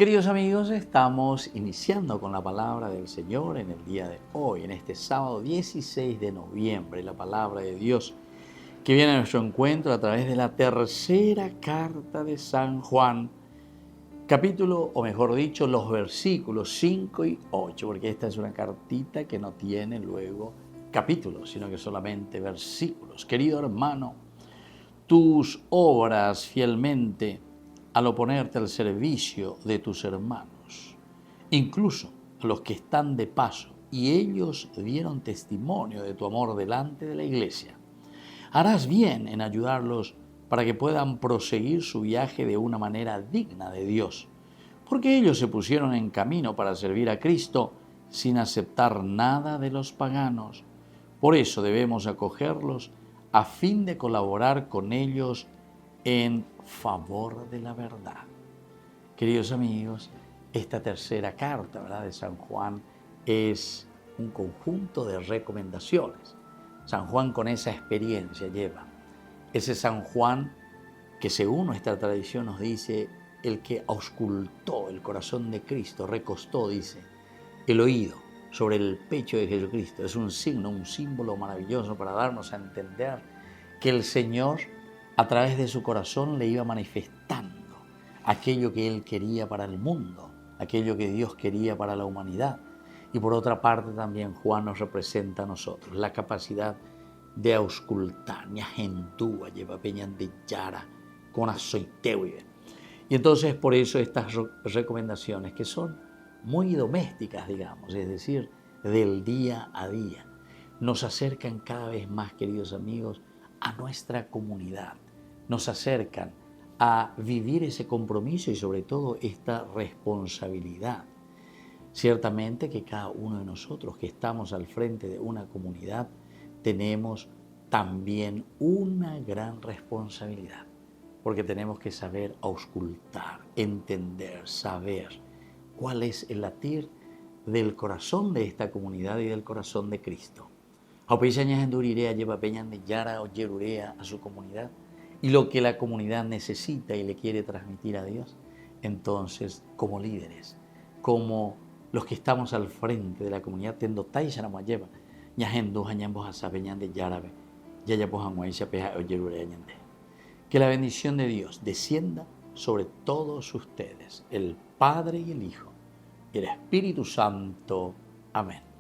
Queridos amigos, estamos iniciando con la palabra del Señor en el día de hoy, en este sábado 16 de noviembre, la palabra de Dios que viene a nuestro encuentro a través de la tercera carta de San Juan, capítulo, o mejor dicho, los versículos 5 y 8, porque esta es una cartita que no tiene luego capítulos, sino que solamente versículos. Querido hermano, tus obras fielmente al oponerte al servicio de tus hermanos, incluso a los que están de paso, y ellos dieron testimonio de tu amor delante de la iglesia. Harás bien en ayudarlos para que puedan proseguir su viaje de una manera digna de Dios, porque ellos se pusieron en camino para servir a Cristo sin aceptar nada de los paganos. Por eso debemos acogerlos a fin de colaborar con ellos en favor de la verdad. Queridos amigos, esta tercera carta, ¿verdad?, de San Juan es un conjunto de recomendaciones. San Juan con esa experiencia lleva. Ese San Juan que según nuestra tradición nos dice, el que auscultó el corazón de Cristo, recostó, dice, el oído sobre el pecho de Jesucristo. Es un signo, un símbolo maravilloso para darnos a entender que el Señor a través de su corazón le iba manifestando aquello que Él quería para el mundo, aquello que Dios quería para la humanidad. Y por otra parte también Juan nos representa a nosotros la capacidad de auscultar, ñajentúa, lleva peñan de yara, con azoiteuide. Y entonces por eso estas recomendaciones que son muy domésticas, digamos, es decir, del día a día, nos acercan cada vez más, queridos amigos, a nuestra comunidad, nos acercan a vivir ese compromiso y sobre todo esta responsabilidad. Ciertamente que cada uno de nosotros que estamos al frente de una comunidad tenemos también una gran responsabilidad, porque tenemos que saber auscultar, entender, saber cuál es el latir del corazón de esta comunidad y del corazón de Cristo. Aupeisañas endurirea lleva peñan de yara o yerurea a su comunidad y lo que la comunidad necesita y le quiere transmitir a Dios. Entonces, como líderes, como los que estamos al frente de la comunidad, tendo taisana lleva ñajendu hañambos a sabeñan de yarabe, yaya pojamueisa peja o yerurea ñande. Que la bendición de Dios descienda sobre todos ustedes, el Padre y el Hijo y el Espíritu Santo. Amén.